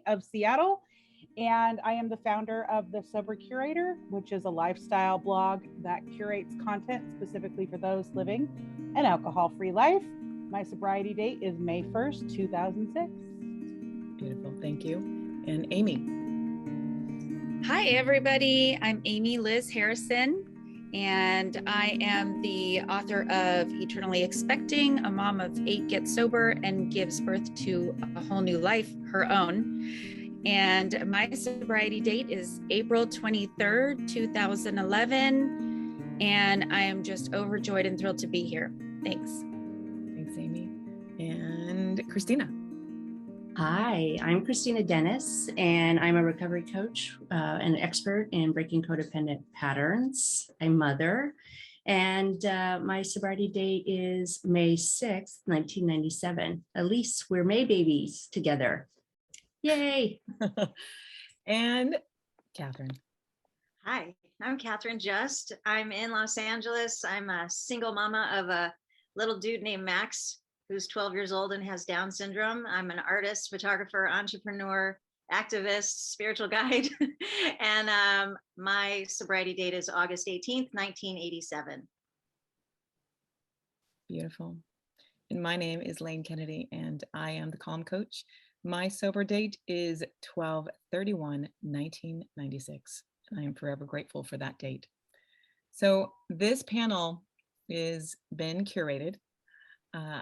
of Seattle. And I am the founder of the Sober Curator, which is a lifestyle blog that curates content specifically for those living an alcohol-free life. My sobriety date is May 1st, 2006. Beautiful. Thank you. And Amy. Hi, everybody. I'm Amy Liz Harrison, and I am the author of Eternally Expecting, a mom of 8 gets sober and gives birth to a whole new life, her own. And my sobriety date is April 23rd, 2011. And I am just overjoyed and thrilled to be here. Thanks. Thanks, Amy. And Christina. Hi, I'm Christina Dennis, and I'm a recovery coach and expert in breaking codependent patterns. I'm a mother, and my sobriety date is May 6th, 1997. At least we're May babies together. Yay! And Catherine. Hi, I'm Catherine Just. I'm in Los Angeles. I'm a single mama of a little dude named Max, who's 12 years old and has Down syndrome. I'm an artist, photographer, entrepreneur, activist, spiritual guide. And my sobriety date is August 18th, 1987. Beautiful. And my name is Lane Kennedy, and I am the Calm Coach. My sober date is 12/31/1996. I am forever grateful for that date. So this panel is been curated.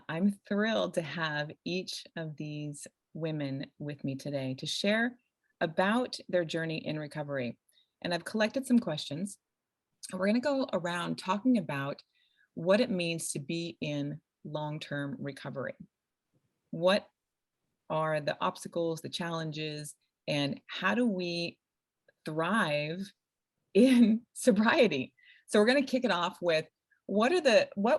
I'm thrilled to have each of these women with me today to share about their journey in recovery. And I've collected some questions. We're going to go around talking about what it means to be in long-term recovery. What are the obstacles, the challenges, and how do we thrive in sobriety? So we're going to kick it off with what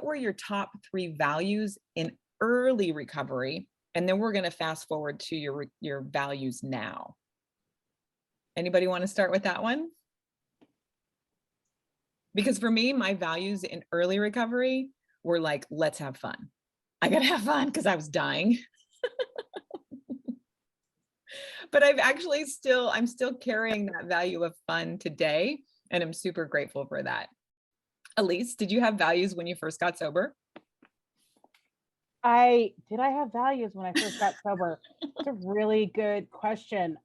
were your top 3 values in early recovery? And then we're going to fast forward to your values now. Anybody want to start with that one? Because for me, my values in early recovery were like, let's have fun. I got to have fun because I was dying. But I'm still carrying that value of fun today. And I'm super grateful for that. Elise, did you have values when you first got sober? I have values when I first got sober? It's a really good question.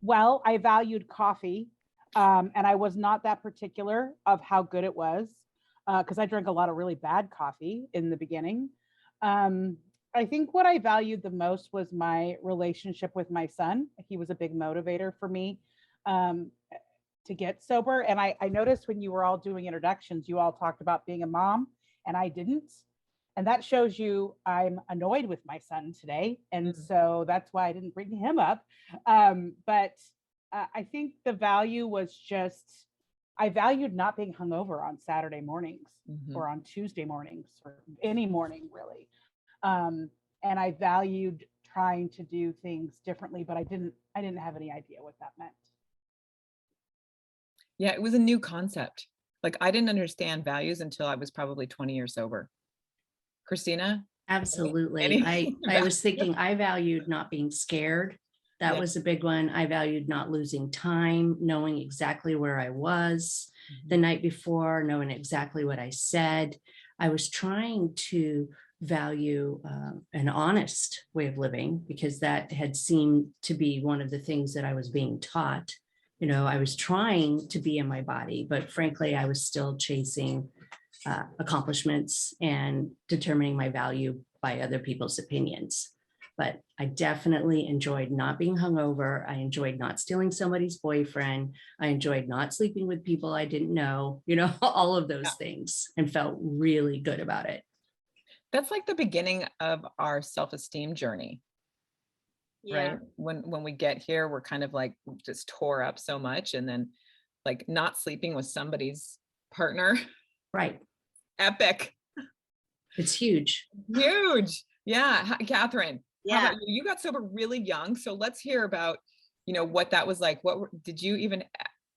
Well, I valued coffee, and I was not that particular of how good it was, because I drank a lot of really bad coffee in the beginning. I think what I valued the most was my relationship with my son. He was a big motivator for me to get sober. And I noticed when you were all doing introductions, you all talked about being a mom, and I didn't. And that shows you I'm annoyed with my son today. And so that's why I didn't bring him up. But I think the value was just, I valued not being hungover on Saturday mornings or on Tuesday mornings or any morning really. And I valued trying to do things differently, but I didn't have any idea what that meant. Yeah, it was a new concept. Like I didn't understand values until I was probably 20 years sober. Christina? Absolutely. I was thinking I valued not being scared. That was a big one. I valued not losing time, knowing exactly where I was the night before, knowing exactly what I said. I was trying to value an honest way of living because that had seemed to be one of the things that I was being taught. You know, I was trying to be in my body, but frankly, I was still chasing accomplishments and determining my value by other people's opinions. But I definitely enjoyed not being hungover. I enjoyed not stealing somebody's boyfriend. I enjoyed not sleeping with people I didn't know, you know, all of those things, and felt really good about it. That's like the beginning of our self-esteem journey. Right? When we get here, we're kind of like just tore up so much, and then like not sleeping with somebody's partner. Right. Epic. It's huge. Huge. Yeah. Catherine, Yeah. how about you? You got sober really young. So let's hear about, you know, what that was like. Did you even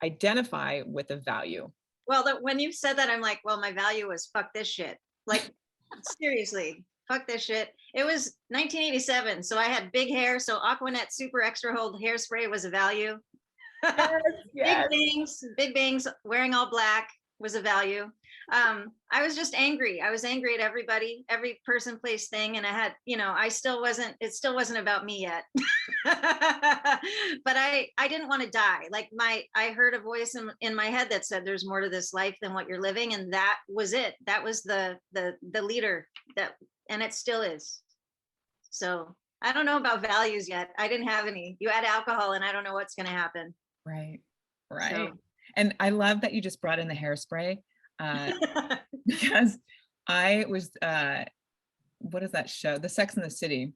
identify with a value? Well, when you said that, I'm like, well, my value was fuck this shit. Like, seriously, fuck this shit. It was 1987, so I had big hair. So Aquanet Super Extra Hold hairspray was a value. Yes. Big bangs, wearing all black was a value. I was just angry. I was angry at everybody, every person, place, thing. And I had, it still wasn't about me yet. But I didn't want to die. Like I heard a voice in my head that said, there's more to this life than what you're living. And that was it. That was the leader and it still is. So I don't know about values yet. I didn't have any. You add alcohol and I don't know what's going to happen. Right. So. And I love that you just brought in the hairspray, because I was, what is that show? The Sex and the City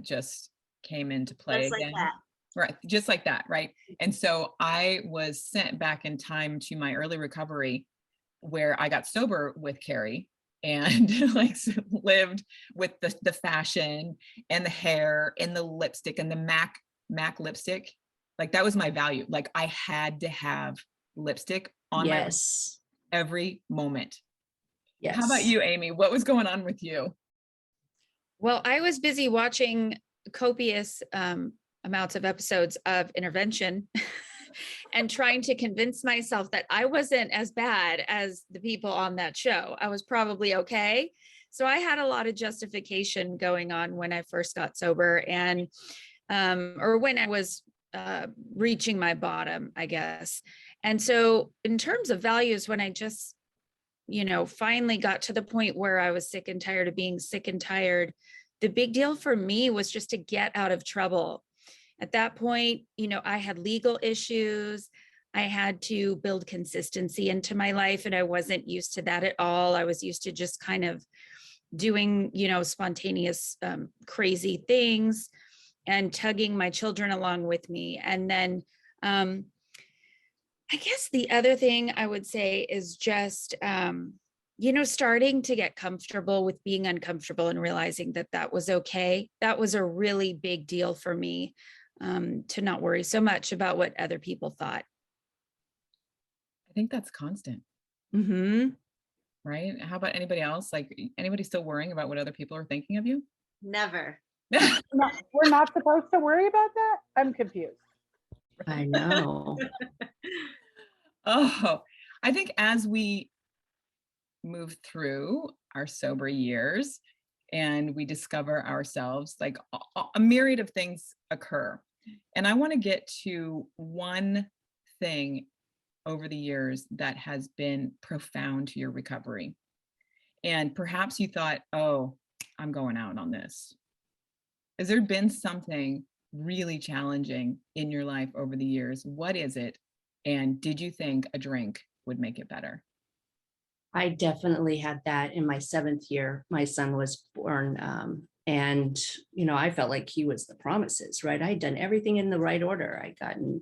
just came into play Just again. like that. Right. Just like that. Right. And so I was sent back in time to my early recovery where I got sober with Carrie and like lived with the fashion and the hair and the lipstick and the MAC lipstick. Like that was my value. Like I had to have lipstick on my lips every moment. Yes. How about you, Amy? What was going on with you? Well, I was busy watching copious amounts of episodes of Intervention and trying to convince myself that I wasn't as bad as the people on that show. I was probably okay. So I had a lot of justification going on when I first got sober and or when I was reaching my bottom, I guess. And so in terms of values, when I just, finally got to the point where I was sick and tired of being sick and tired, the big deal for me was just to get out of trouble. At that point, I had legal issues. I had to build consistency into my life, and I wasn't used to that at all. I was used to just kind of doing, spontaneous, crazy things and tugging my children along with me. And then I guess the other thing I would say is just, starting to get comfortable with being uncomfortable and realizing that that was okay. That was a really big deal for me, to not worry so much about what other people thought. I think that's constant. Mm-hmm. Right? How about anybody else? Like anybody still worrying about what other people are thinking of you? Never. No, we're not supposed to worry about that? I'm confused. I know. Oh, I think as we move through our sober years and we discover ourselves, like a myriad of things occur. And I want to get to one thing over the years that has been profound to your recovery. And perhaps you thought, oh, I'm going out on this. Has there been something really challenging in your life over the years? What is it? And did you think a drink would make it better? I definitely had that in my 7th year. My son was born. And, I felt like he was the promises, right? I'd done everything in the right order. I'd gotten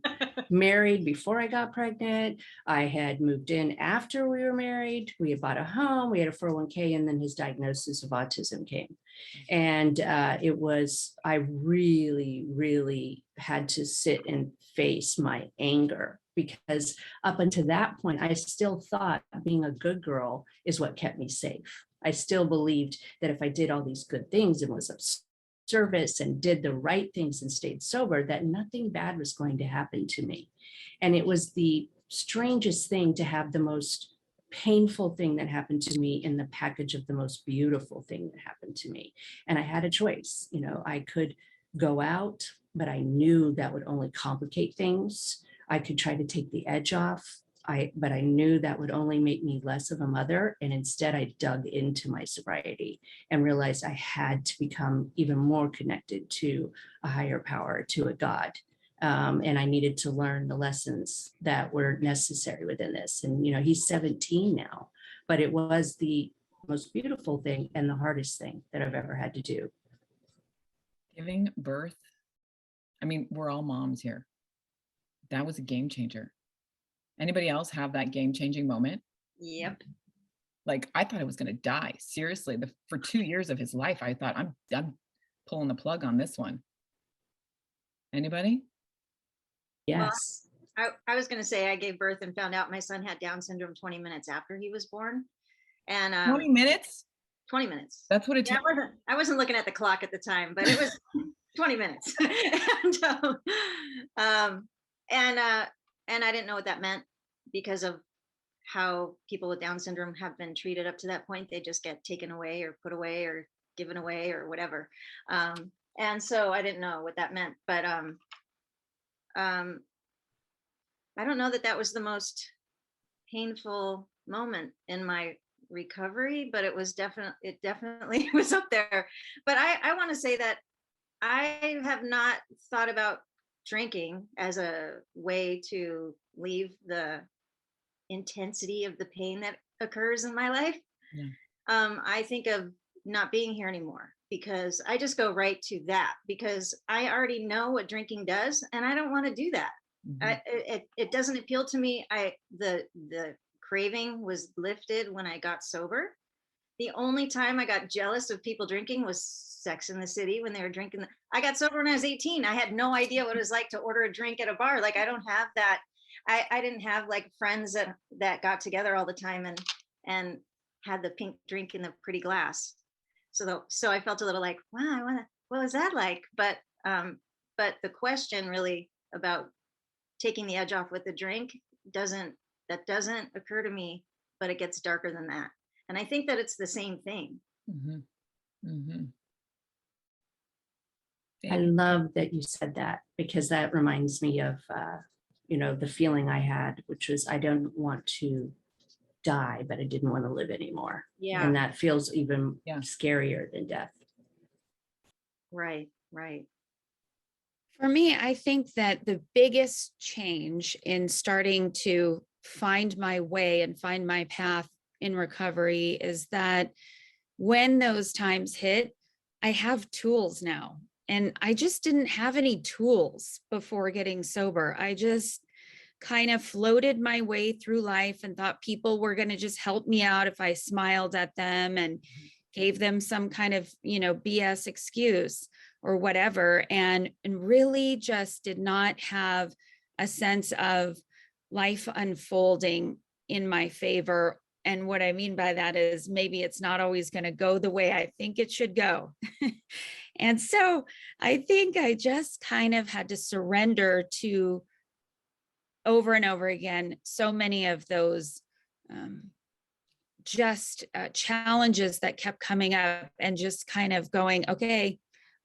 married before I got pregnant. I had moved in after we were married. We had bought a home. We had a 401k, and then his diagnosis of autism came. And I really, really had to sit and face my anger, because up until that point, I still thought being a good girl is what kept me safe. I still believed that if I did all these good things and was of service and did the right things and stayed sober, that nothing bad was going to happen to me. And it was the strangest thing to have the most painful thing that happened to me in the package of the most beautiful thing that happened to me. And I had a choice. I could go out, but I knew that would only complicate things. I could try to take the edge off. But I knew that would only make me less of a mother. And instead I dug into my sobriety and realized I had to become even more connected to a higher power, to a God. And I needed to learn the lessons that were necessary within this. And, he's 17 now, but it was the most beautiful thing and the hardest thing that I've ever had to do. Giving birth. I mean, we're all moms here. That was a game changer. Anybody else have that game-changing moment? Yep. Like I thought I was going to die. Seriously, for 2 years of his life, I thought I'm pulling the plug on this one. Anybody? Yes. Well, I was going to say I gave birth and found out my son had Down syndrome 20 minutes after he was born. And 20 minutes? 20 minutes. That's what it Yeah, takes. I wasn't looking at the clock at the time, but it was 20 minutes. And I didn't know what that meant because of how people with Down syndrome have been treated up to that point. They just get taken away or put away or given away or whatever. And so I didn't know what that meant, but I don't know that that was the most painful moment in my recovery, but it definitely was up there. But I want to say that I have not thought about drinking as a way to leave the intensity of the pain that occurs in my life. Yeah. I think of not being here anymore because I just go right to that because I already know what drinking does and I don't want to do that. It doesn't appeal to me. The craving was lifted when I got sober. The only time I got jealous of people drinking was Sex in the City when they were drinking. I got sober when I was 18. I had no idea what it was like to order a drink at a bar. Like I don't have that. I didn't have like friends that got together all the time and had the pink drink in the pretty glass. So I felt a little like, wow, what was that like? But the question really about taking the edge off with the drink doesn't occur to me, but it gets darker than that. And I think that it's the same thing. I love that you said that because that reminds me of, the feeling I had, which was I don't want to die, but I didn't want to live anymore. Yeah. And that feels even scarier than death. Right. For me, I think that the biggest change in starting to find my way and find my path in recovery is that when those times hit, I have tools now. And I just didn't have any tools before getting sober. I just kind of floated my way through life and thought people were going to just help me out if I smiled at them and gave them some kind of, BS excuse or whatever. And really just did not have a sense of life unfolding in my favor. And what I mean by that is maybe it's not always going to go the way I think it should go. And so I think I just kind of had to surrender to over and over again, so many of those challenges that kept coming up and just kind of going, okay,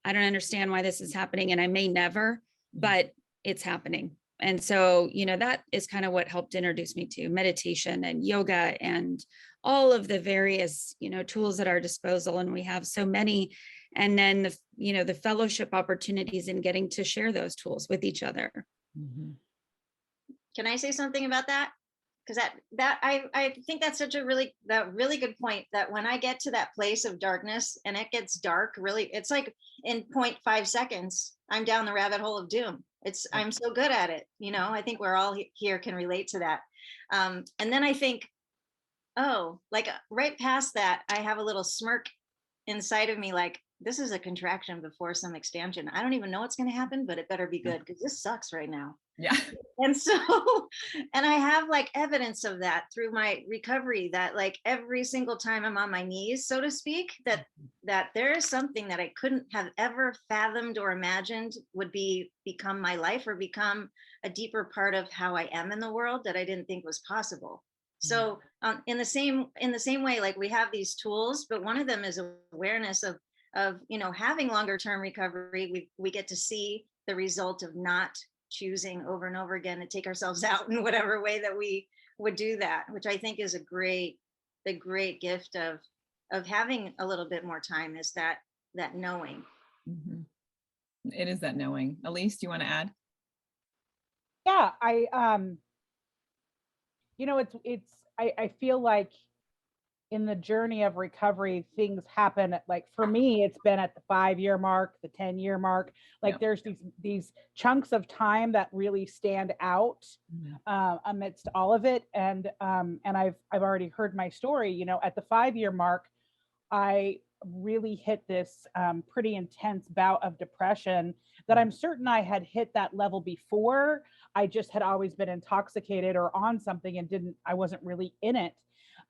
I don't understand why this is happening and I may never, but it's happening. And so, that is kind of what helped introduce me to meditation and yoga and all of the various, tools at our disposal. And we have so many. And then, the fellowship opportunities in getting to share those tools with each other. Can I say something about that? Because I think that's such a really good point, that when I get to that place of darkness and it gets dark, really, it's like in 0.5 seconds, I'm down the rabbit hole of doom. I'm so good at it. I think we're all here can relate to that. And then I think, like right past that, I have a little smirk inside of me, like, this is a contraction before some expansion. I don't even know what's going to happen, but it better be good because this sucks right now. Yeah. And so, and I have like evidence of that through my recovery, that like every single time I'm on my knees, so to speak, that there is something that I couldn't have ever fathomed or imagined would become my life or become a deeper part of how I am in the world that I didn't think was possible. So in the same way, like we have these tools, but one of them is awareness of having longer term recovery. We get to see the result of not choosing over and over again to take ourselves out in whatever way that we would do that, which I think is the great gift of having a little bit more time, is that knowing. It is that knowing. Elise, do you want to add? Yeah, I feel like in the journey of recovery, things happen like, for me, it's been at the 5-year mark, the 10-year mark. Like there's these chunks of time that really stand out amidst all of it. And I've already heard my story, at the 5-year mark, I really hit this pretty intense bout of depression that I'm certain I had hit that level before. I just had always been intoxicated or on something and I wasn't really in it.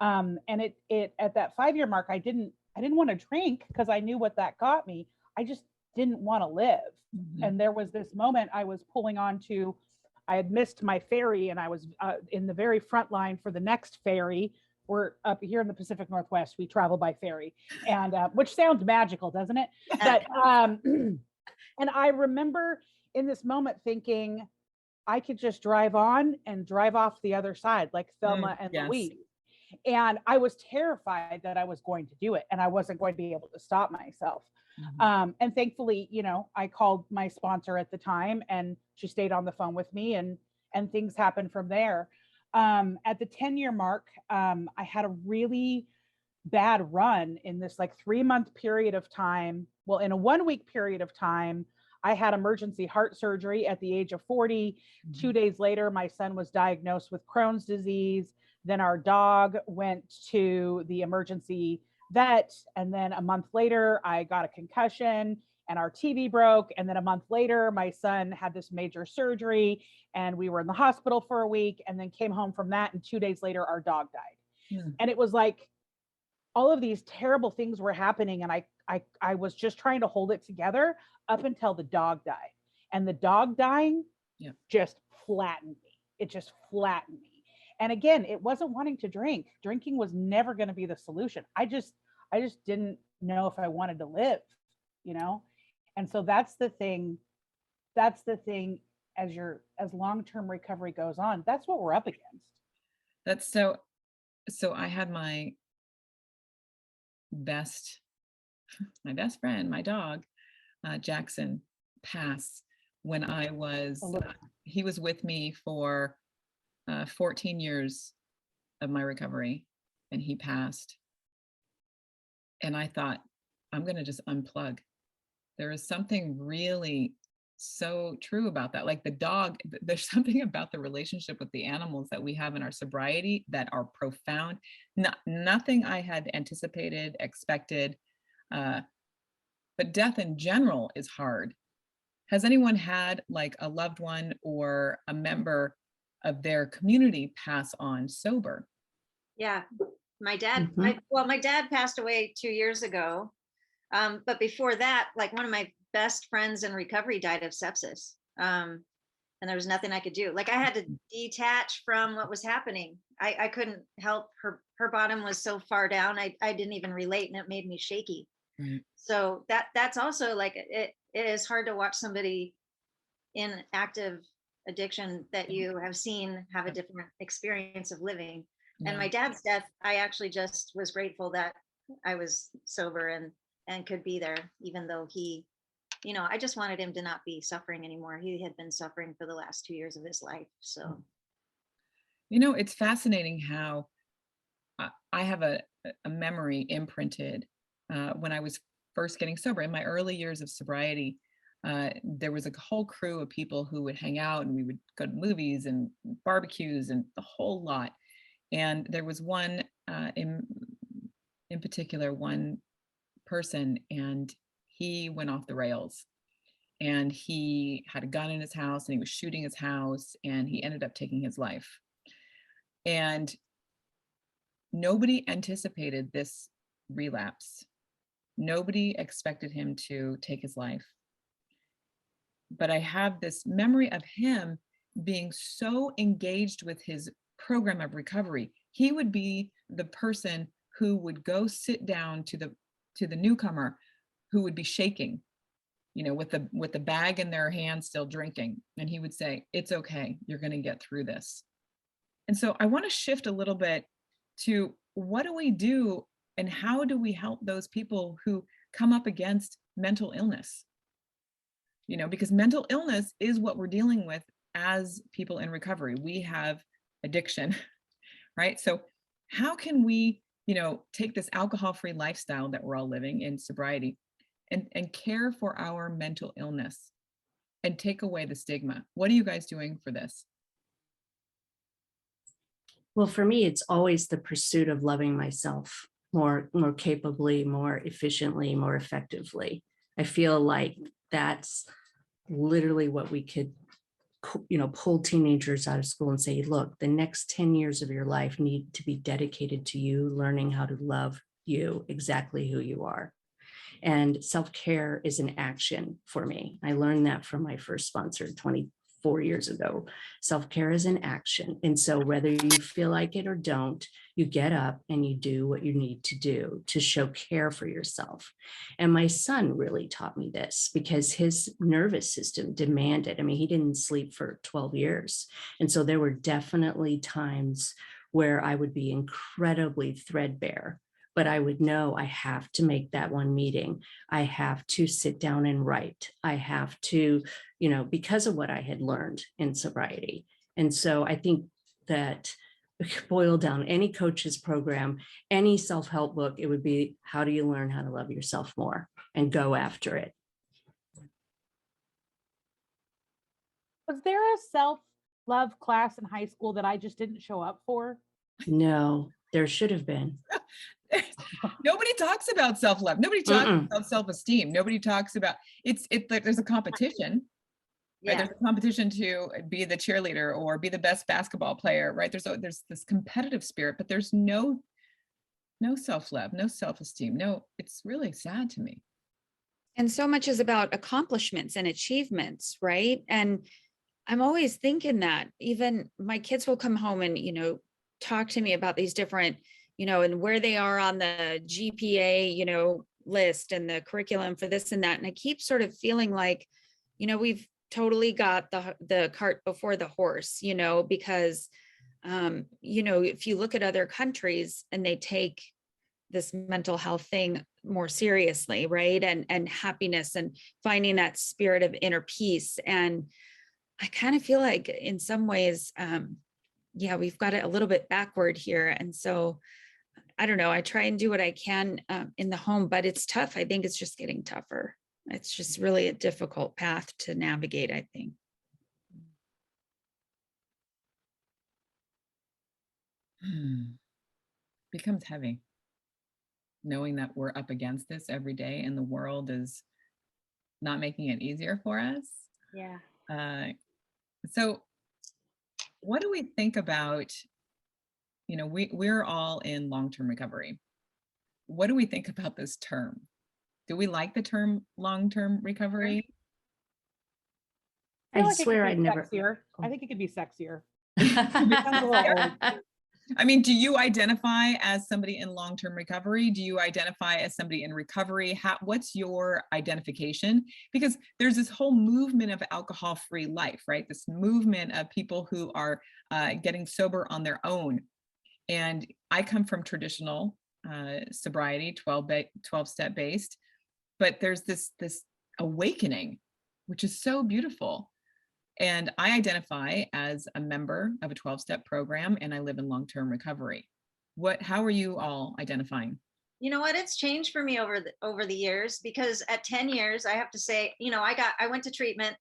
And it at that 5-year mark, I didn't I didn't want to drink because I knew what that got me. I just didn't want to live. And there was this moment I was pulling on to, I had missed my ferry and I was in the very front line for the next ferry. We're up here in the Pacific Northwest. We travel by ferry, and which sounds magical, doesn't it? But and I remember in this moment thinking, I could just drive on and drive off the other side, like Thelma and Louise. And I was terrified that I was going to do it and I wasn't going to be able to stop myself. And thankfully, you know, I called my sponsor at the time and she stayed on the phone with me, and things happened from there. At the 10-year mark, I had a really bad run in this like 3-month period of time. Well, in a 1-week period of time, I had emergency heart surgery at the age of 40. 2 days later, my son was diagnosed with Crohn's disease. Then our dog went to the emergency vet. And then a month later, I got a concussion and our TV broke. And then a month later, my son had this major surgery and we were in the hospital for a week and then came home from that. And 2 days later, our dog died. And it was like all of these terrible things were happening. And I was just trying to hold it together up until the dog died. And the dog dying just flattened me. It just flattened me. And again, it wasn't wanting to drink. Drinking was never going to be the solution. I just didn't know if I wanted to live, you know? And so that's the thing as long-term recovery goes on, that's what we're up against. That's so I had my best friend, my dog, Jackson, pass when I was, he was with me for 14 years of my recovery, and he passed. And I thought, I'm going to just unplug. There is something really so true about that. Like the dog, there's something about the relationship with the animals that we have in our sobriety that are profound. Nothing I had anticipated, expected, but death in general is hard. Has anyone had like a loved one or a member of their community pass on sober? Yeah, my dad, my dad passed away 2 years ago. But before that, like one of my best friends in recovery died of sepsis. And there was nothing I could do. Like I had to detach from what was happening. I couldn't help her. Her bottom was so far down. I didn't even relate, and it made me shaky. Right. So that's also like, it is hard to watch somebody in active addiction that you have seen have a different experience of living. And my dad's death, I actually just was grateful that I was sober and could be there, even though he, you know, I just wanted him to not be suffering anymore. He had been suffering for the last 2 years of his life. So, you know, it's fascinating how I have a memory imprinted when I was first getting sober. In my early years of sobriety, there was a whole crew of people who would hang out, and we would go to movies and barbecues and the whole lot. And there was one in particular, one person, and he went off the rails, and he had a gun in his house and he was shooting his house, and he ended up taking his life. And nobody anticipated this relapse. Nobody expected him to take his life. But I have this memory of him being so engaged with his program of recovery. He would be the person who would go sit down to the newcomer who would be shaking, you know, with the bag in their hand, still drinking. And he would say, "It's okay, you're going to get through this." And so I want to shift a little bit to what do we do and how do we help those people who come up against mental illness? You know, because mental illness is what we're dealing with as people in recovery. We have addiction, right? So how can we, you know, take this alcohol-free lifestyle that we're all living in sobriety and care for our mental illness and take away the stigma? What are you guys doing for this? Well, for me, it's always the pursuit of loving myself more capably, more efficiently, more effectively. I feel like that's literally what we could, you know, pull teenagers out of school and say, look, the next 10 years of your life need to be dedicated to you learning how to love you exactly who you are. And self-care is an action for me. I learned that from my first sponsor 24 years ago. Self-care is an action. And so whether you feel like it or don't, you get up and you do what you need to do to show care for yourself. And my son really taught me this because his nervous system demanded, I mean, he didn't sleep for 12 years. And so there were definitely times where I would be incredibly threadbare, but I would know I have to make that one meeting. I have to sit down and write. I have to, because of what I had learned in sobriety. And so I think that boil down any coach's program, any self-help book, it would be, how do you learn how to love yourself more and go after it? Was there a self-love class in high school that I just didn't show up for? No, there should have been. Nobody talks about self-love. Nobody talks about self-esteem. Nobody talks about it's like there's a competition. Right? Yeah. There's a competition to be the cheerleader or be the best basketball player, right? There's this competitive spirit, but there's no self-love, no self-esteem. No, it's really sad to me. And so much is about accomplishments and achievements, right? And I'm always thinking that even my kids will come home and, talk to me about these different, and where they are on the GPA, list and the curriculum for this and that. And I keep sort of feeling like, we've totally got the cart before the horse, because, if you look at other countries and they take this mental health thing more seriously, right? And happiness and finding that spirit of inner peace. And I kind of feel like in some ways, we've got it a little bit backward here. And so I don't know, I try and do what I can in the home, but it's tough. I think it's just getting tougher. It's just really a difficult path to navigate, I think. Becomes heavy knowing that we're up against this every day and the world is not making it easier for us. Yeah. So what do we think about, we're all in long-term recovery. What do we think about this term? Do we like the term long-term recovery? I feel I like it swear could I be never. sexier. I think it could be sexier. I mean, do you identify as somebody in long-term recovery? Do you identify as somebody in recovery? What's your identification? Because there's this whole movement of alcohol-free life, right? This movement of people who are getting sober on their own. And I come from traditional sobriety, 12-step based, but there's this awakening, which is so beautiful. And I identify as a member of a 12-step program and I live in long-term recovery. How are you all identifying? You know what? It's changed for me over the years, because at 10 years, I have to say, I went to treatment.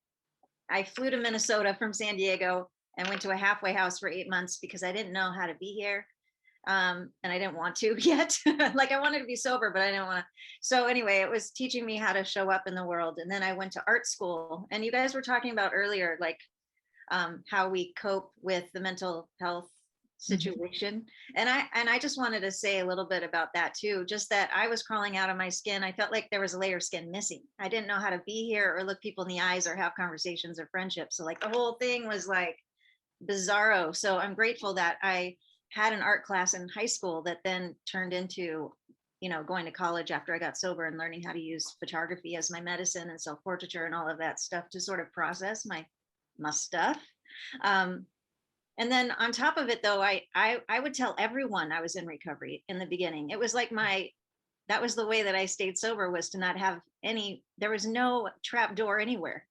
I flew to Minnesota from San Diego and went to a halfway house for 8 months because I didn't know how to be here. And I didn't want to yet. Like I wanted to be sober, but I didn't want to. So anyway, it was teaching me how to show up in the world. And then I went to art school, and you guys were talking about earlier, like how we cope with the mental health situation. And I just wanted to say a little bit about that too, just that I was crawling out of my skin. I felt like there was a layer of skin missing. I didn't know how to be here or look people in the eyes or have conversations or friendships. So like the whole thing was like bizarro. So I'm grateful that I had an art class in high school that then turned into, going to college after I got sober and learning how to use photography as my medicine and self-portraiture and all of that stuff to sort of process my stuff. And then on top of it, though, I would tell everyone I was in recovery in the beginning. It was like that was the way that I stayed sober, was to not have there was no trap door anywhere.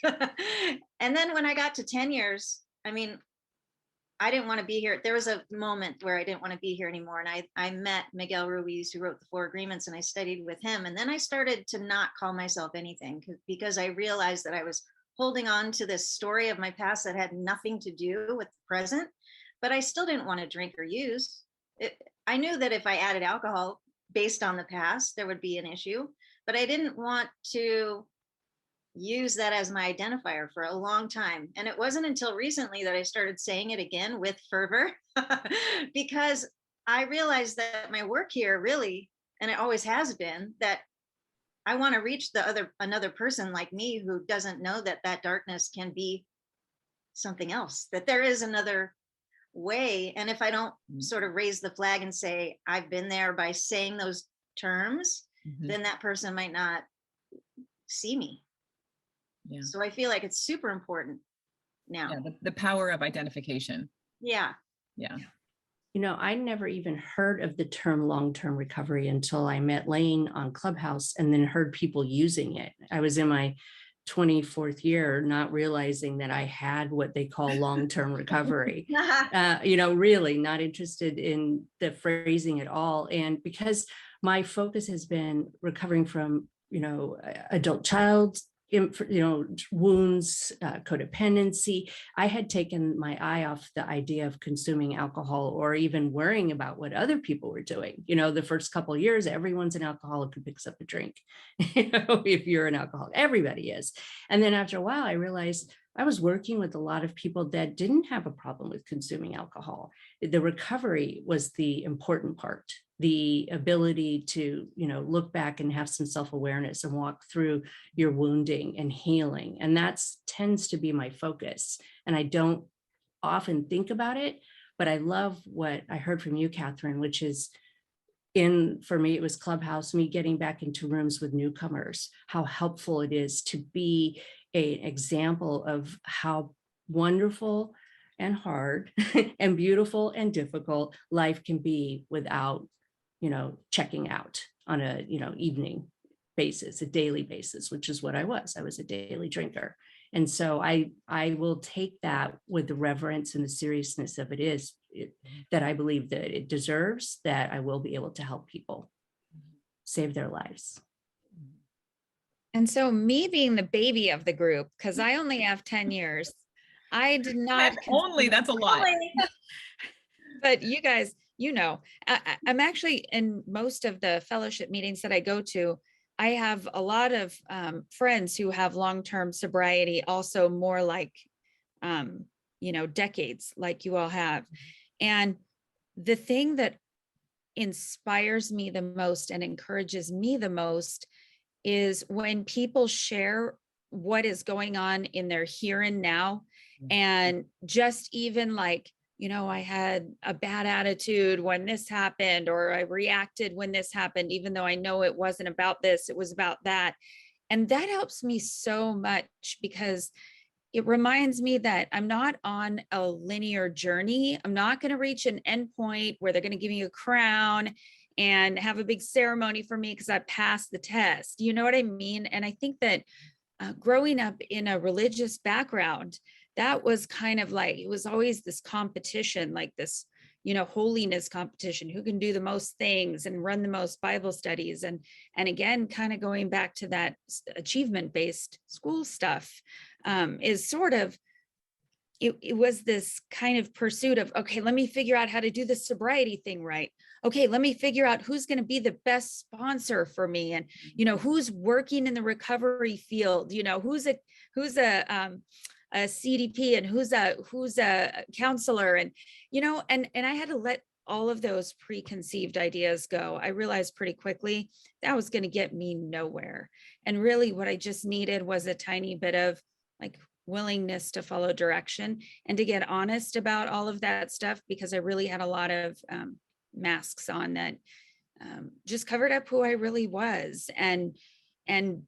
And then when I got to 10 years, I mean, I didn't want to be here. There was a moment where I didn't want to be here anymore. And I met Miguel Ruiz, who wrote the 4 Agreements, and I studied with him. And then I started to not call myself anything because I realized that I was holding on to this story of my past that had nothing to do with the present, but I still didn't want to drink or use. I knew that if I added alcohol based on the past, there would be an issue, but I didn't want to use that as my identifier for a long time. And it wasn't until recently that I started saying it again with fervor, because I realized that my work here really and it always has been, that I want to reach another person like me who doesn't know that that darkness can be something else, that there is another way. And if I don't sort of raise the flag and say I've been there by saying those terms, then that person might not see me. Yeah. So I feel like it's super important now. Yeah, the power of identification. Yeah. Yeah. You know, I never even heard of the term long-term recovery until I met Lane on Clubhouse and then heard people using it. I was in my 24th year, not realizing that I had what they call long-term recovery. You know, really not interested in the phrasing at all. And because my focus has been recovering from, you know, adult child, you know, wounds, codependency, I had taken my eye off the idea of consuming alcohol or even worrying about what other people were doing. You know, the first couple of years, everyone's an alcoholic who picks up a drink. You know, if you're an alcoholic, everybody is. And then after a while, I realized I was working with a lot of people that didn't have a problem with consuming alcohol. The recovery was the important part, the ability to, you know, look back and have some self-awareness and walk through your wounding and healing. And that's tends to be my focus. And I don't often think about it, but I love what I heard from you, Catherine, which is for me, it was Clubhouse, me getting back into rooms with newcomers, how helpful it is to be an example of how wonderful and hard and beautiful and difficult life can be without, you know, checking out on a, you know, evening basis, a daily basis, which is what I was. I was a daily drinker. And so I will take that with the reverence and the seriousness of that I believe that it deserves, that I will be able to help people save their lives. And so me being the baby of the group, because I only have 10 years, I did not. Only, that's a lot. But you guys, you know, I'm actually in most of the fellowship meetings that I go to, I have a lot of friends who have long-term sobriety, also more like, you know, decades like you all have. And the thing that inspires me the most and encourages me the most is when people share what is going on in their here and now. And just even like, you know, I had a bad attitude when this happened, or I reacted when this happened, even though I know it wasn't about this, it was about that. And that helps me so much because it reminds me that I'm not on a linear journey. I'm not going to reach an endpoint where they're going to give me a crown and have a big ceremony for me because I passed the test. You know what I mean? And I think that growing up in a religious background, that was kind of like, it was always this competition, like this, you know, holiness competition, who can do the most things and run the most Bible studies. And again, kind of going back to that achievement-based school stuff, is sort of, it was this kind of pursuit of, okay, let me figure out how to do the sobriety thing right. Okay, let me figure out who's going to be the best sponsor for me, and you know, who's working in the recovery field, you know, who's a CDP and who's a counselor, and you know, and I had to let all of those preconceived ideas go. I realized pretty quickly that was going to get me nowhere, and really what I just needed was a tiny bit of like willingness to follow direction and to get honest about all of that stuff, because I really had a lot of masks on that just covered up who I really was, and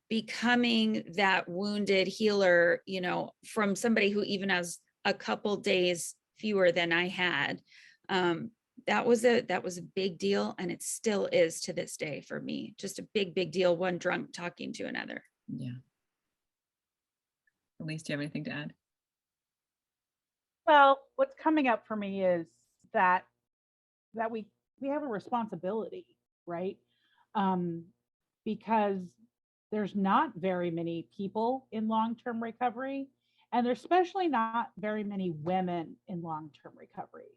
becoming that wounded healer, you know, from somebody who even has a couple days fewer than I had. That was a big deal, and it still is to this day for me. Just a big deal. One drunk talking to another. Yeah. Elise, do you have anything to add? Well, what's coming up for me is that we have a responsibility, right? Because there's not very many people in long-term recovery, and there's especially not very many women in long-term recovery.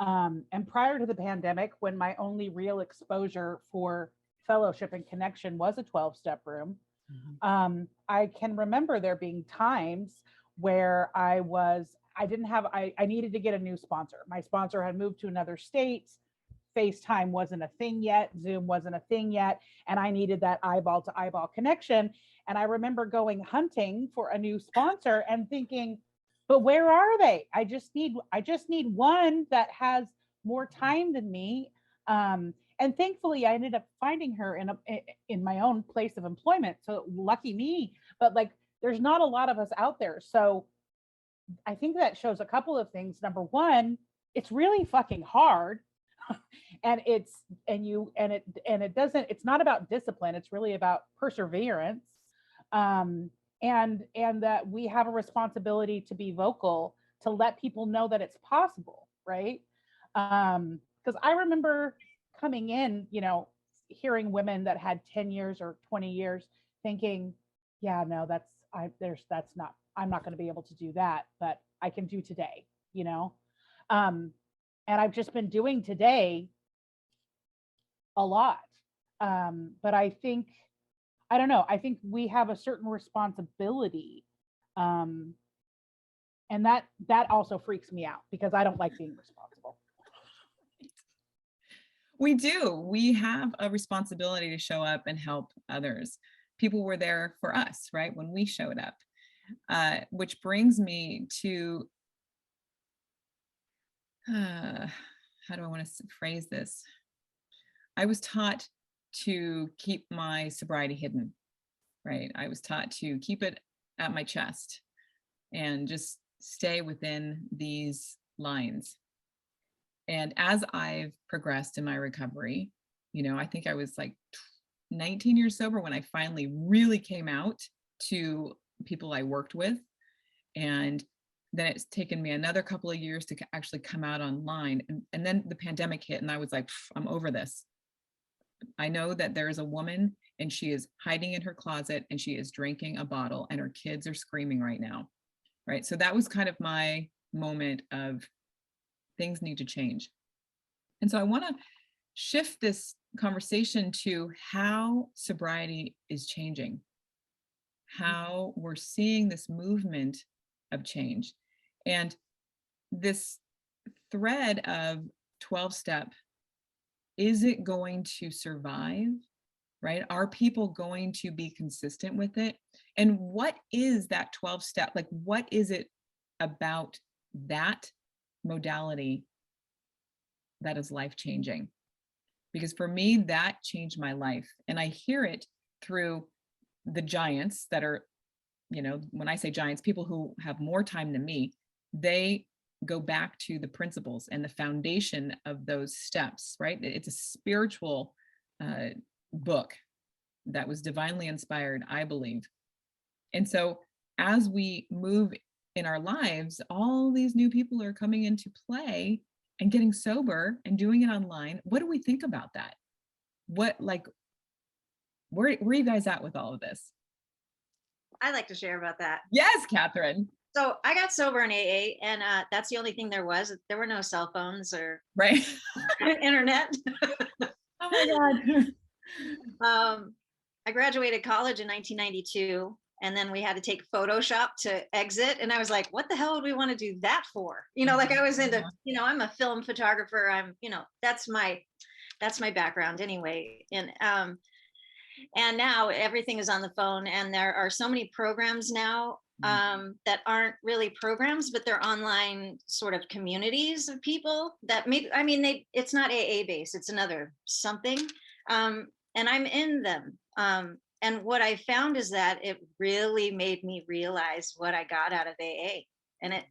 And prior to the pandemic, when my only real exposure for fellowship and connection was a 12-step room, I can remember there being times where I needed to get a new sponsor. My sponsor had moved to another state, FaceTime wasn't a thing yet, Zoom wasn't a thing yet, and I needed that eyeball to eyeball connection. And I remember going hunting for a new sponsor and thinking, but where are they? I just need one that has more time than me. And thankfully I ended up finding her in my own place of employment. So lucky me, but like, there's not a lot of us out there. So I think that shows a couple of things. Number one, it's really fucking hard. And it's not about discipline, it's really about perseverance. And that we have a responsibility to be vocal, to let people know that it's possible, right? Because I remember coming in, hearing women that had 10 years or 20 years thinking, yeah, no, I'm not going to be able to do that, but I can do today, and I've just been doing today a lot. But I think, I don't know, I think we have a certain responsibility. And that also freaks me out because I don't like being responsible. We do. We have a responsibility to show up and help others. People were there for us, right? When we showed up, which brings me to, how do I want to phrase this? I was taught to keep my sobriety hidden, right? I was taught to keep it at my chest and just stay within these lines. And as I've progressed in my recovery, I think I was like 19 years sober when I finally really came out to people I worked with. And then it's taken me another couple of years to actually come out online. And then the pandemic hit and I was like, I'm over this. I know that there is a woman and she is hiding in her closet and she is drinking a bottle and her kids are screaming right now, right? So that was kind of my moment of things need to change. And so I want to shift this conversation to how sobriety is changing, how we're seeing this movement of change. And this thread of 12-step, is it going to survive, right? Are people going to be consistent with it? And what is that 12-step? Like, what is it about that modality that is life-changing? Because for me, that changed my life. And I hear it through the giants that are, when I say giants, people who have more time than me, they go back to the principles and the foundation of those steps, right? It's a spiritual book that was divinely inspired, I believe. And so as we move in our lives, all these new people are coming into play and getting sober and doing it online. What do we think about that? Where are you guys at with all of this? I'd like to share about that. Yes, Catherine. So I got sober in AA, and that's the only thing there was. There were no cell phones or right internet. Oh my God. I graduated college in 1992, and then we had to take Photoshop to exit. And I was like, what the hell would we want to do that for? Like I was into, I'm a film photographer. I'm, that's my background anyway. And now everything is on the phone, and there are so many programs now that aren't really programs, but they're online sort of communities of people that it's not AA based, it's another something. And I'm in them. And what I found is that it really made me realize what I got out of AA. And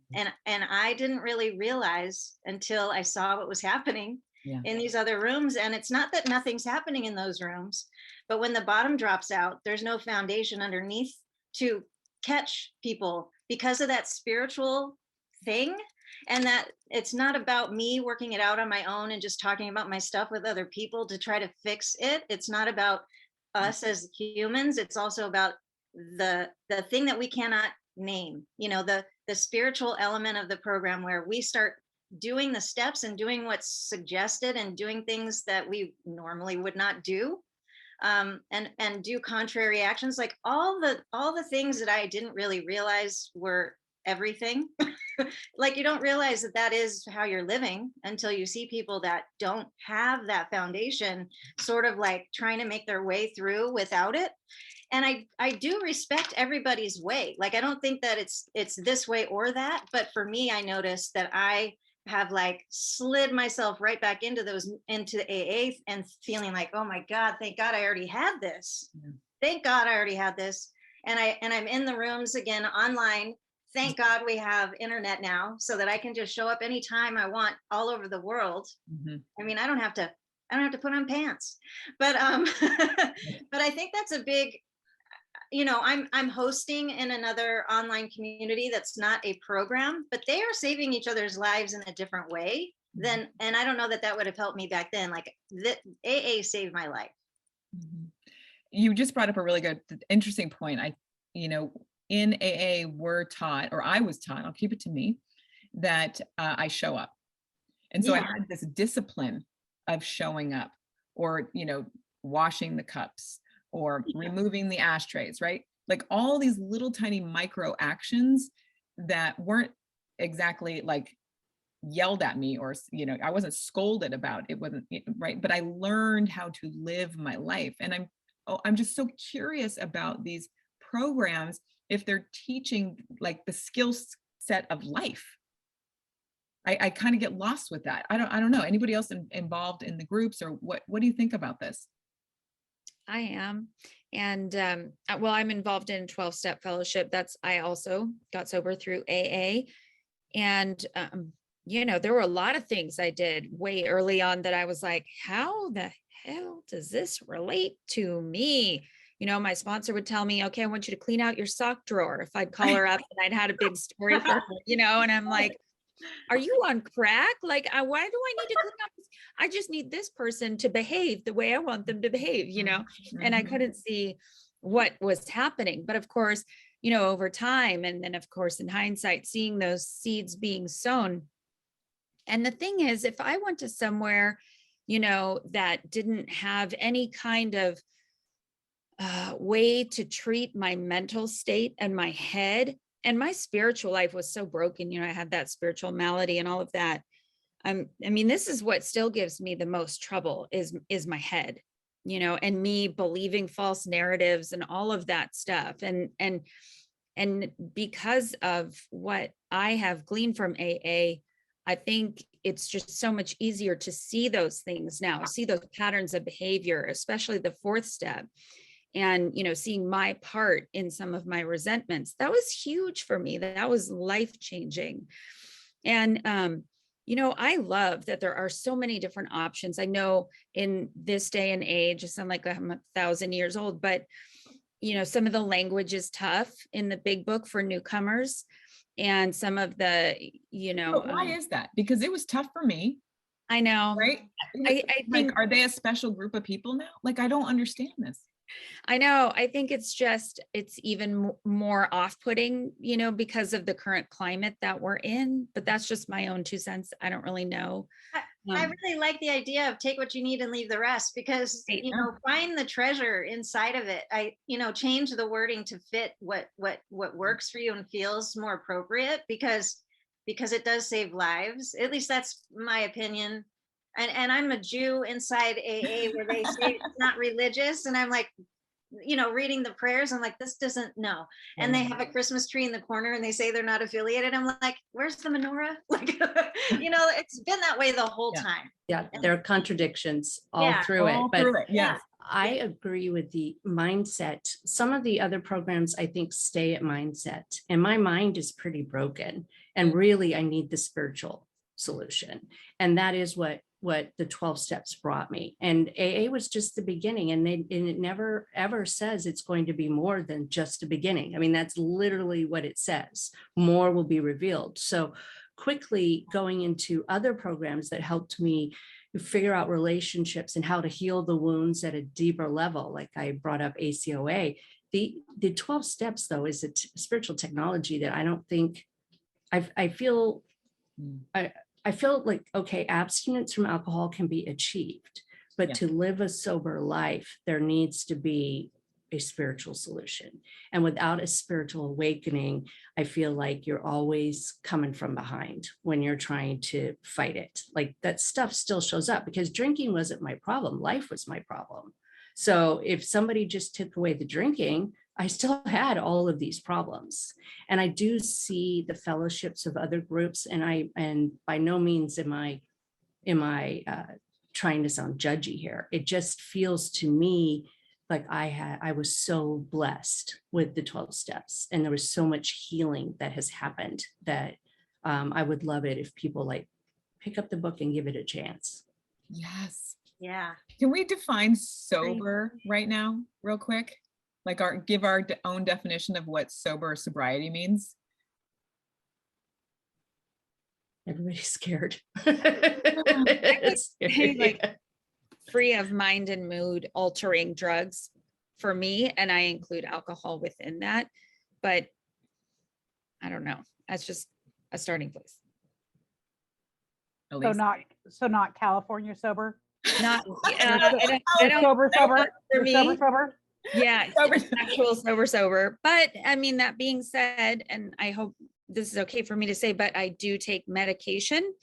I didn't really realize until I saw what was happening in these other rooms. And it's not that nothing's happening in those rooms, but when the bottom drops out, there's no foundation underneath to catch people because of that spiritual thing. And that it's not about me working it out on my own and just talking about my stuff with other people to try to fix it. It's not about us as humans. It's also about the thing that we cannot name, the spiritual element of the program, where we start doing the steps and doing what's suggested and doing things that we normally would not do. And do contrary actions, like all the things that I didn't really realize were everything. like you don't realize that that is how you're living until you see people that don't have that foundation sort of like trying to make their way through without it. And I do respect everybody's way. Like, I don't think that it's this way or that, but for me, I noticed that I have like slid myself right back into AA and feeling like, oh my God, thank God I already had this. Yeah. Thank God I already had this. And I'm in the rooms again online. Thank God we have internet now so that I can just show up anytime I want all over the world. Mm-hmm. I mean, I don't have to put on pants, but but I think that's a big, you know, I'm hosting in another online community that's not a program, but they are saving each other's lives in a different way than, and I don't know that that would have helped me back then. Like AA saved my life. You just brought up a really good, interesting point. In AA, we're taught, or I was taught, I'll keep it to me, that I show up. And so I had this discipline of showing up, or, washing the cups, or removing the ashtrays, right? Like all these little tiny micro actions that weren't exactly like yelled at me, or, I wasn't scolded about. It wasn't right. But I learned how to live my life. And I'm just so curious about these programs, if they're teaching like the skill set of life. I kind of get lost with that. I don't know. Anybody else involved in the groups, or what do you think about this? I am. And well, I'm involved in 12-step fellowship. I also got sober through AA. And, there were a lot of things I did way early on that I was like, how the hell does this relate to me? My sponsor would tell me, okay, I want you to clean out your sock drawer. If I'd call her up and I'd had a big story for her, and I'm like, are you on crack? Like, why do I need to clean up this? I just need this person to behave the way I want them to behave, and I couldn't see what was happening. But of course, over time, and then of course, in hindsight, seeing those seeds being sown. And the thing is, if I went to somewhere, that didn't have any kind of way to treat my mental state and my head, and my spiritual life was so broken, I had that spiritual malady and all of that. This is what still gives me the most trouble is my head, and me believing false narratives and all of that stuff. And because of what I have gleaned from AA, I think it's just so much easier to see those things now, see those patterns of behavior, especially the 4th step. And, seeing my part in some of my resentments, that was huge for me. That was life-changing. And, I love that there are so many different options. I know in this day and age, I sound like I'm 1,000 years old, but, some of the language is tough in the big book for newcomers. And some of the, But why is that? Because it was tough for me. I know. Right? I think, are they a special group of people now? Like, I don't understand this. I know. I think it's even more off-putting, because of the current climate that we're in, but that's just my own 2 cents. I don't really know. I really like the idea of take what you need and leave the rest, because, find the treasure inside of it. Change the wording to fit what works for you and feels more appropriate, because it does save lives. At least that's my opinion. And I'm a Jew inside AA where they say it's not religious. And I'm like, reading the prayers, I'm like, this doesn't, no. And they have a Christmas tree in the corner and they say they're not affiliated. I'm like, where's the menorah? Like, it's been that way the whole time. Yeah, there are contradictions all through it. But yes. I agree with the mindset. Some of the other programs, I think, stay at mindset. And my mind is pretty broken. And really, I need the spiritual solution. And that is what the 12 steps brought me. And AA was just the beginning. And it never, ever says it's going to be more than just a beginning. I mean, that's literally what it says. More will be revealed. So quickly going into other programs that helped me figure out relationships and how to heal the wounds at a deeper level. Like I brought up ACOA. The 12 steps, though, is a spiritual technology that I don't think I feel like, okay, abstinence from alcohol can be achieved, but to live a sober life, there needs to be a spiritual solution. And without a spiritual awakening, I feel like you're always coming from behind when you're trying to fight it. Like that stuff still shows up, because drinking wasn't my problem. Life was my problem. So if somebody just took away the drinking, I still had all of these problems. And I do see the fellowships of other groups. And by no means am I trying to sound judgy here. It just feels to me like I was so blessed with the 12 steps, and there was so much healing that has happened that I would love it if people like pick up the book and give it a chance. Yes. Yeah. Can we define sober right now, real quick? Like give our own definition of what sober or sobriety means. Everybody's scared. I would say like free of mind and mood altering drugs for me, and I include alcohol within that, but I don't know. That's just a starting place. So not California sober. Not Sober. for me. Sober. Yeah, actual sober. But I mean, that being said, and I hope this is okay for me to say, but I do take medication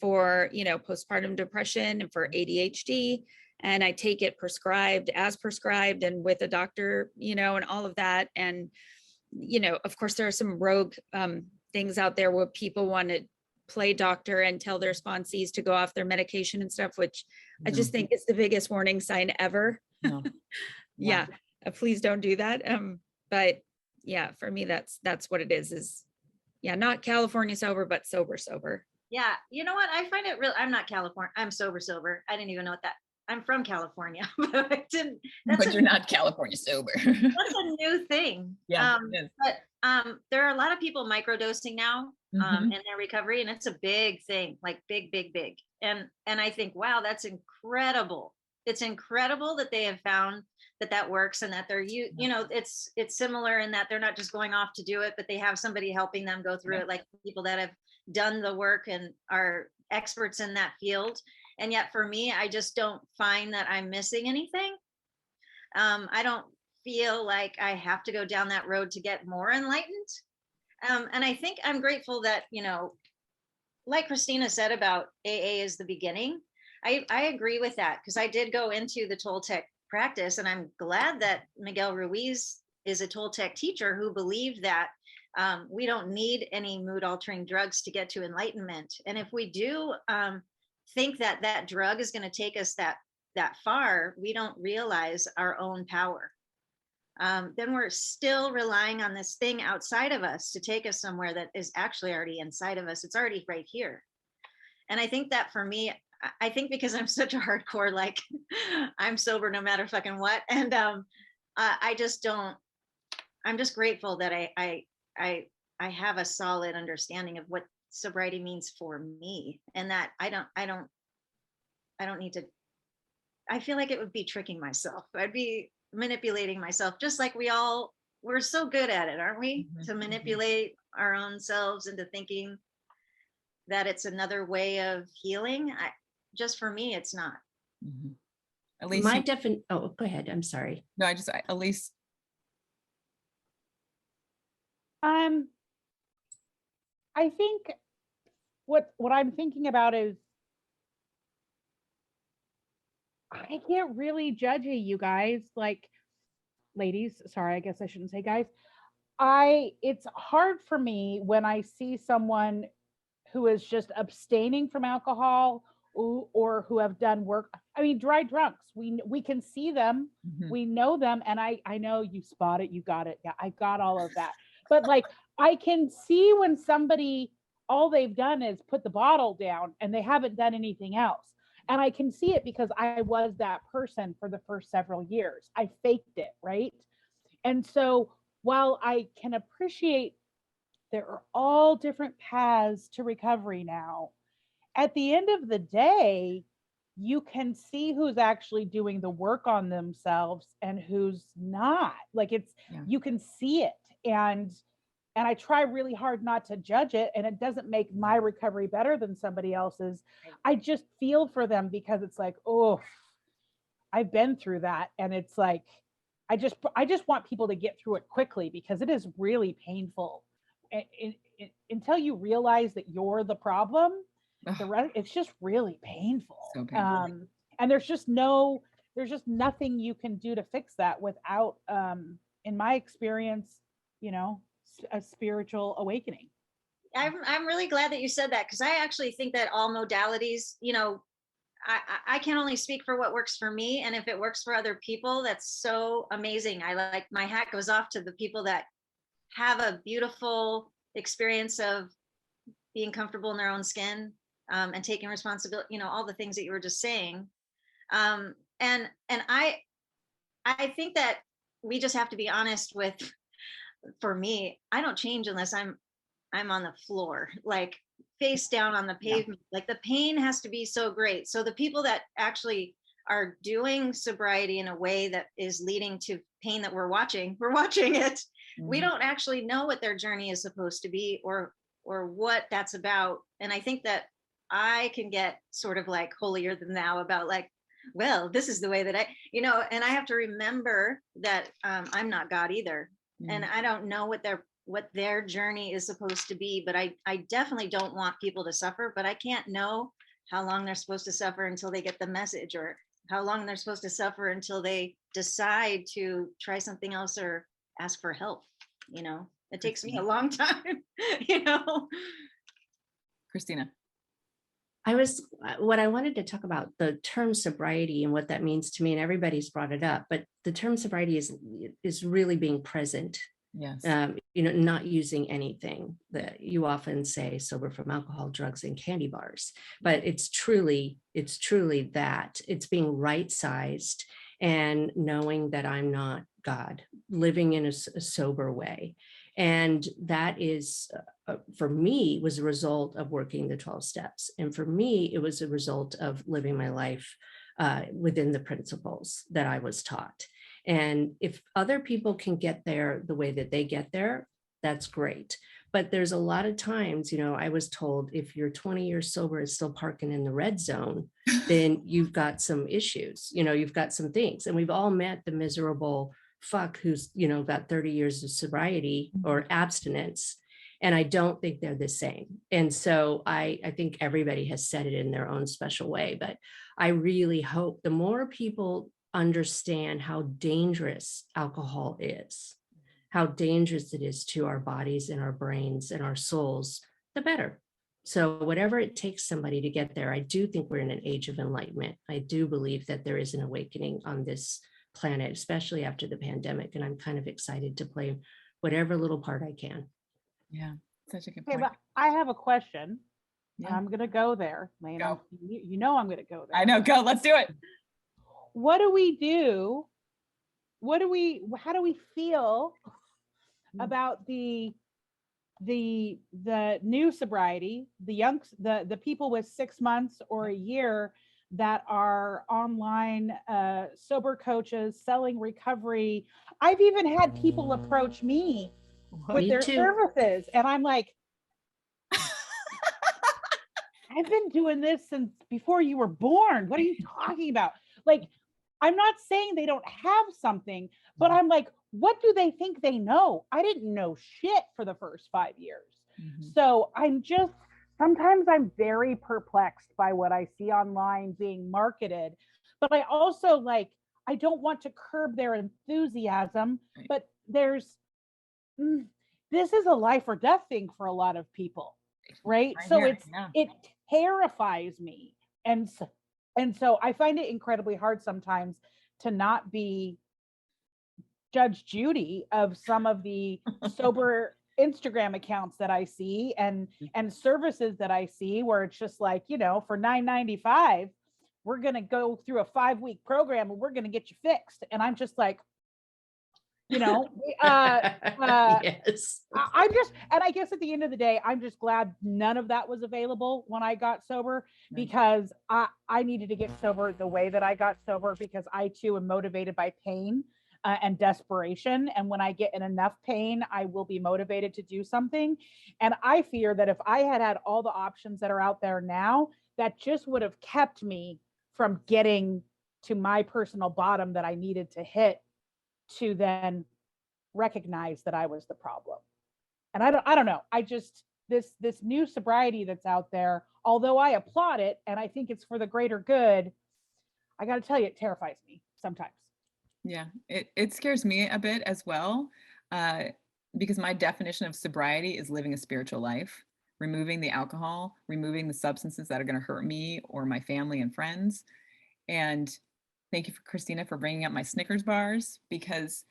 for, postpartum depression and for ADHD, and I take it prescribed and with a doctor, and all of that. And, of course, there are some rogue things out there where people want to play doctor and tell their sponsees to go off their medication and stuff, which I just think is the biggest warning sign ever. No. Yeah. Please don't do that. But yeah, for me, that's what it is not California sober, but sober. Yeah. You know what? I find it real. I'm not California. I'm sober. I didn't even know what that. I'm from California, but I didn't. But you're not California sober. That's a new thing. Yeah. But there are a lot of people microdosing now in their recovery, and it's a big thing, like big. And I think, wow, that's incredible. It's incredible that they have found that works, and that they're it's similar in that they're not just going off to do it, but they have somebody helping them go through it, like people that have done the work and are experts in that field. And yet for me, I just don't find that I'm missing anything. I don't feel like I have to go down that road to get more enlightened. And I think I'm grateful that, like Christina said about AA is the beginning. I agree with that, because I did go into the Toltec practice, and I'm glad that Miguel Ruiz is a Toltec teacher who believed that we don't need any mood altering drugs to get to enlightenment. And if we do think that drug is going to take us that far, we don't realize our own power. Then we're still relying on this thing outside of us to take us somewhere that is actually already inside of us. It's already right here. And I think that for me, I think because I'm such a hardcore, like I'm sober no matter fucking what. And I just don't, I'm just grateful that I have a solid understanding of what sobriety means for me, and that I don't need to, I feel like it would be tricking myself. I'd be manipulating myself, just like we're so good at it, aren't we? To manipulate our own selves into thinking that it's another way of healing. Just for me, it's not. At least my definition. Oh, go ahead. I'm sorry. No, at least. I think what I'm thinking about is I get really judgy, you guys, like ladies. Sorry, I guess I shouldn't say guys. It's hard for me when I see someone who is just abstaining from alcohol or who have done work. I mean, dry drunks, we can see them, we know them. And I know you spot it, you got it. Yeah, I got all of that. But like, I can see when somebody, all they've done is put the bottle down and they haven't done anything else. And I can see it because I was that person for the first several years. I faked it, right? And so while I can appreciate there are all different paths to recovery now, at the end of the day, you can see who's actually doing the work on themselves and who's not. Like you can see it. And I try really hard not to judge it, and it doesn't make my recovery better than somebody else's. I just feel for them because it's like, oh, I've been through that. And it's like, I just want people to get through it quickly because it is really painful. Until you realize that you're the problem, the rest, it's just really painful. So painful. And there's just nothing you can do to fix that without, in my experience, a spiritual awakening. I'm really glad that you said that, because I actually think that all modalities, I can only speak for what works for me. And if it works for other people, that's so amazing. My hat goes off to the people that have a beautiful experience of being comfortable in their own skin, and taking responsibility, all the things that you were just saying. And I think that we just have to be honest with, for me, I don't change unless I'm on the floor, like face down on the pavement. Like the pain has to be so great. So the people that actually are doing sobriety in a way that is leading to pain that we're watching it. We don't actually know what their journey is supposed to be, or what that's about. And I think that I can get sort of like holier than thou about like, well, this is the way that and I have to remember that I'm not God either. And I don't know what their journey is supposed to be, but I definitely don't want people to suffer, but I can't know how long they're supposed to suffer until they get the message, or how long they're supposed to suffer until they decide to try something else or ask for help. It takes me a long time. Christina. What I wanted to talk about, the term sobriety and what that means to me, and everybody's brought it up, but the term sobriety is really being present. Yes. Not using anything. That you often say sober from alcohol, drugs, and candy bars, but it's truly that. It's being right-sized and knowing that I'm not God, living in a sober way. And that is, for me, was a result of working the 12 steps. And for me, it was a result of living my life within the principles that I was taught. And if other people can get there the way that they get there, that's great. But there's a lot of times, I was told if you're 20 years sober and still parking in the red zone, then you've got some issues, you've got some things. And we've all met the miserable fuck who's, got 30 years of sobriety or abstinence. And I don't think they're the same. And so I think everybody has said it in their own special way, but I really hope the more people understand how dangerous alcohol is, how dangerous it is to our bodies and our brains and our souls, the better. So whatever it takes somebody to get there, I do think we're in an age of enlightenment. I do believe that there is an awakening on this planet, especially after the pandemic. And I'm kind of excited to play whatever little part I can. Yeah, such a good Okay, point. but I have a question. Yeah. I'm going to go there, Lane. Go. I'm going to go there. I know, go, let's do it. What do we do? How do we feel about the new sobriety, the people with 6 months or a year that are online sober coaches selling recovery? I've even had people approach me with their services, and I'm like, I've been doing this since before you were born. What are you talking about? Like, I'm not saying they don't have something, but I'm like, what do they think they know? I didn't know shit for the first 5 years. So sometimes I'm very perplexed by what I see online being marketed, but I also I don't want to curb their enthusiasm, but this is a life or death thing for a lot of people, right? So it terrifies me. And so I find it incredibly hard sometimes to not be Judge Judy of some of the sober Instagram accounts that I see and services that I see, where it's just like, for $9.95, we're going to go through a 5-week program and we're going to get you fixed. And I'm just like, yes. I'm just, and I guess at the end of the day, I'm just glad none of that was available when I got sober, because I needed to get sober the way that I got sober, because I too am motivated by pain and desperation. And when I get in enough pain, I will be motivated to do something. And I fear that if I had all the options that are out there now, that just would have kept me from getting to my personal bottom that I needed to hit to then recognize that I was the problem. And I don't know. I just, this new sobriety that's out there, although I applaud it and I think it's for the greater good, I got to tell you, it terrifies me sometimes. Yeah, it scares me a bit as well, because my definition of sobriety is living a spiritual life, removing the alcohol, removing the substances that are going to hurt me or my family and friends. And thank you, Christina, for bringing up my Snickers bars, because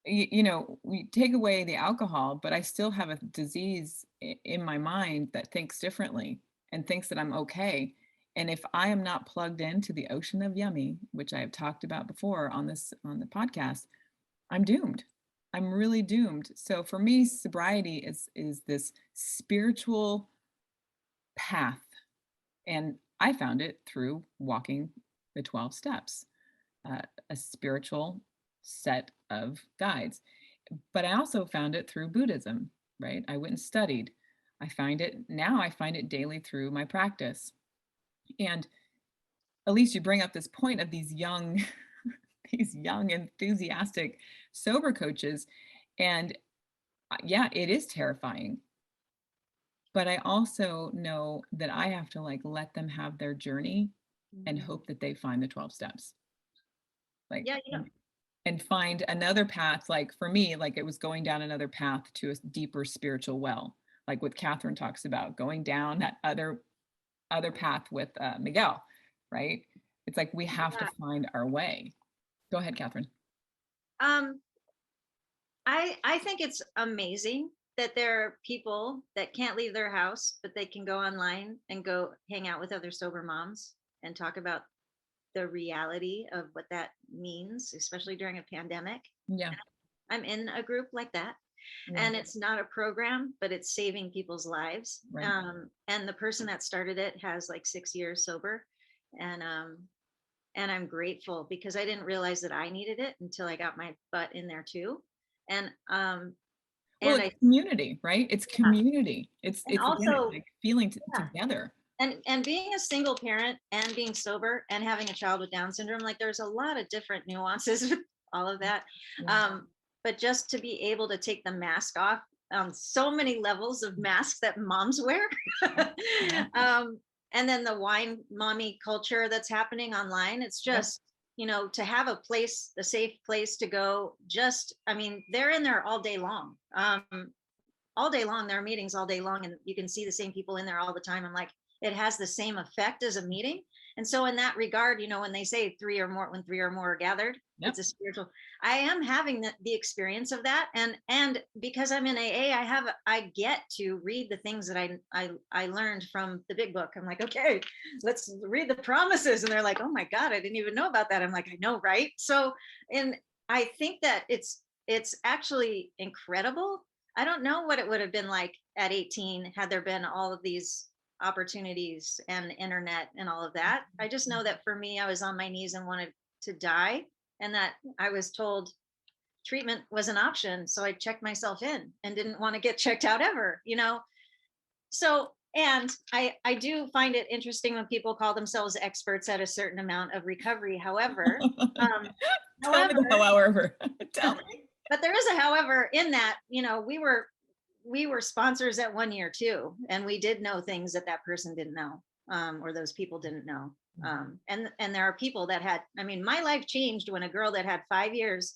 you know, we take away the alcohol, but I still have a disease in my mind that thinks differently and thinks that I'm okay. And if I am not plugged into the ocean of yummy, which I have talked about before on the podcast, I'm doomed. I'm really doomed. So for me, sobriety is this spiritual path. And I found it through walking the 12 steps, a spiritual set of guides. But I also found it through Buddhism, right? I went and studied. I find it daily through my practice. And Elise, you bring up this point of these young, these young, enthusiastic sober coaches. And yeah, it is terrifying. But I also know that I have to like let them have their journey and hope that they find the 12 steps. Like, Yeah, you know, and find another path. Like for me, like it was going down another path to a deeper spiritual well, like what Catherine talks about, going down that other path with Miguel, right? It's like we have to find our way. Go ahead, Catherine. I think it's amazing that there are people that can't leave their house, but they can go online and go hang out with other sober moms and talk about the reality of what that means, especially during a pandemic. Yeah. I'm in a group like that. Yeah. And it's not a program, but it's saving people's lives. Right. And the person that started it has like 6 years sober. And I'm grateful because I didn't realize that I needed it until I got my butt in there too. And well, it's community, right? It's community. It's also again, like feeling together. And being a single parent and being sober and having a child with Down syndrome, like there's a lot of different nuances with all of that. Yeah. But just to be able to take the mask off, so many levels of masks that moms wear. And then the wine mommy culture that's happening online. It's just, you know, to have a place, a safe place to go, just, I mean, they're in there all day long. All day long, there are meetings all day long, and you can see the same people in there all the time. I'm like, it has the same effect as a meeting. And so in that regard, you know, when they say when 3 or more are gathered, it's a spiritual, I am having the experience of that. And because I'm in AA, I get to read the things that I learned from the big book. I'm like, okay, let's read the promises. And they're like, oh my God, I didn't even know about that. I'm like, I know, right? So, and I think that it's actually incredible. I don't know what it would have been like at 18 had there been all of these opportunities and internet and all of that. I just know that for me, I was on my knees and wanted to die, and that I was told treatment was an option. So I checked myself in and didn't want to get checked out ever, you know? So, and I do find it interesting when people call themselves experts at a certain amount of recovery. However, Tell me the however. Tell me. But there is a however in that, you know, we were sponsors at 1 year too, and we did know things that person didn't know, or those people didn't know. And there are people that had, I mean, my life changed when a girl that had 5 years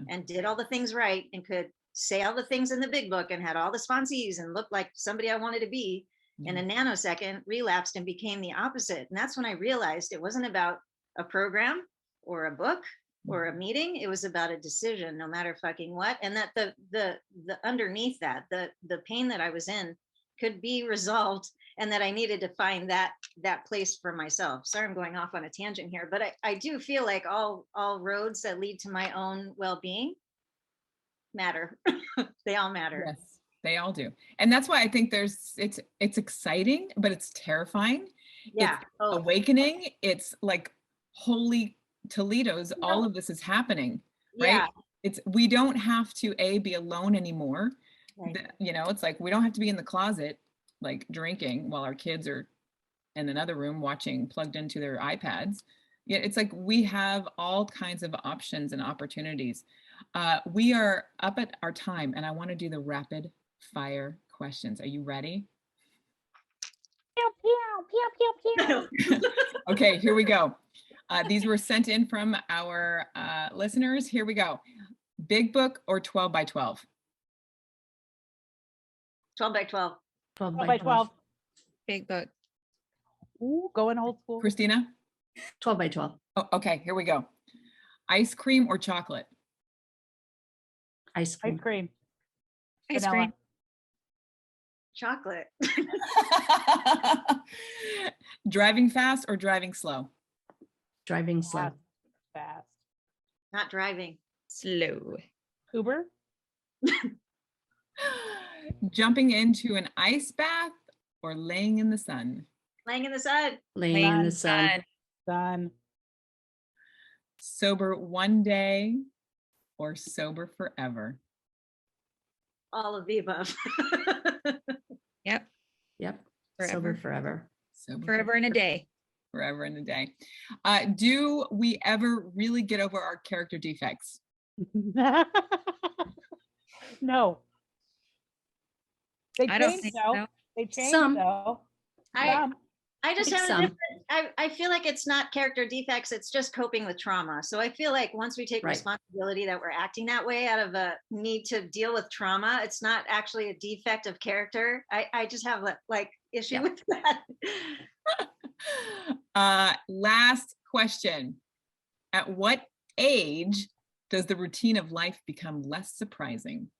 and did all the things right and could say all the things in the big book and had all the sponsees and looked like somebody I wanted to be in a nanosecond relapsed and became the opposite. And that's when I realized it wasn't about a program or a book or a meeting. It was about a decision, no matter fucking what. And that the underneath that, the pain that I was in could be resolved, and that I needed to find that place for myself. Sorry, I'm going off on a tangent here, but I do feel like all roads that lead to my own well-being matter. They all matter. Yes, they all do. And that's why I think it's exciting, but it's terrifying. Yeah. It's awakening. It's like, holy Toledo's, all of this is happening, right? Yeah. We don't have to be alone anymore. Right. You know, it's like, we don't have to be in the closet, like drinking while our kids are in another room watching, plugged into their iPads. Yeah, it's like we have all kinds of options and opportunities. We are up at our time, and I want to do the rapid fire questions. Are you ready? Pew, pew, pew, pew, pew. Okay, here we go. These were sent in from our listeners. Here we go. Big book or 12 by 12? 12 by 12. 12 12 by 12. Big book. Ooh, going old school. Christina? 12 by 12. Oh, okay, here we go. Ice cream or chocolate? Ice cream. Ice cream. Ice Vanilla. cream. Chocolate. Driving fast or driving slow? Driving slow. Fast. Fast. Not driving. Slow. Uber. Jumping into an ice bath or laying in the sun? Laying in the sun. Laying in the sun. Done. Sober one day or sober forever? All of the above. Yep. Yep. Forever. Sober forever. Sober Forever and a day. forever and a day. Do we ever really get over our character defects? No. They I don't changed think though. so. They changed Some. though. I Some. just Like have a some. different, I feel like it's not character defects, it's just coping with trauma. So I feel like once we take Right. responsibility that we're acting that way out of a need to deal with trauma, it's not actually a defect of character. I just have like issue Yeah. with that. Last question. At what age does the routine of life become less surprising?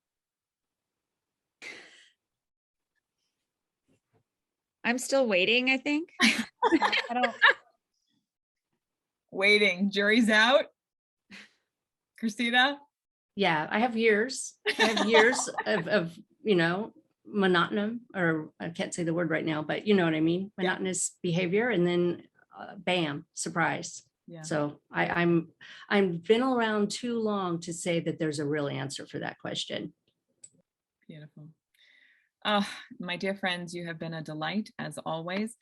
I'm still waiting, I think. I don't. Waiting, jury's out. Christina? Yeah, I have years. I have years of monotonous, or I can't say the word right now, but you know what I mean, Yeah. monotonous behavior, and then bam, surprise. Yeah. So I've been around too long to say that there's a real answer for that question. Beautiful. My dear friends, you have been a delight as always.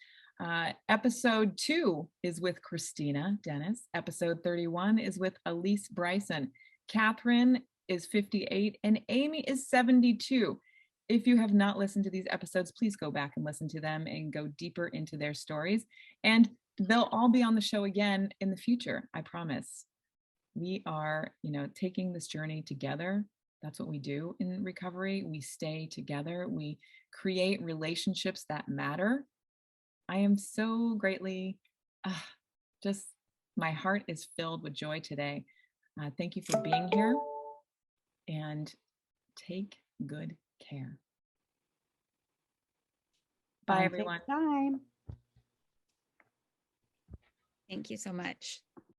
Episode 2 is with Christina Dennis. Episode 31 is with Elise Bryson. Catherine is 58 and Amy is 72. If you have not listened to these episodes, please go back and listen to them and go deeper into their stories. And they'll all be on the show again in the future, I promise. We are, taking this journey together. That's what we do in recovery. We stay together. We create relationships that matter. I am so greatly, my heart is filled with joy today. Thank you for being here, and take good care. Bye, Time everyone. takes time. Thank you so much.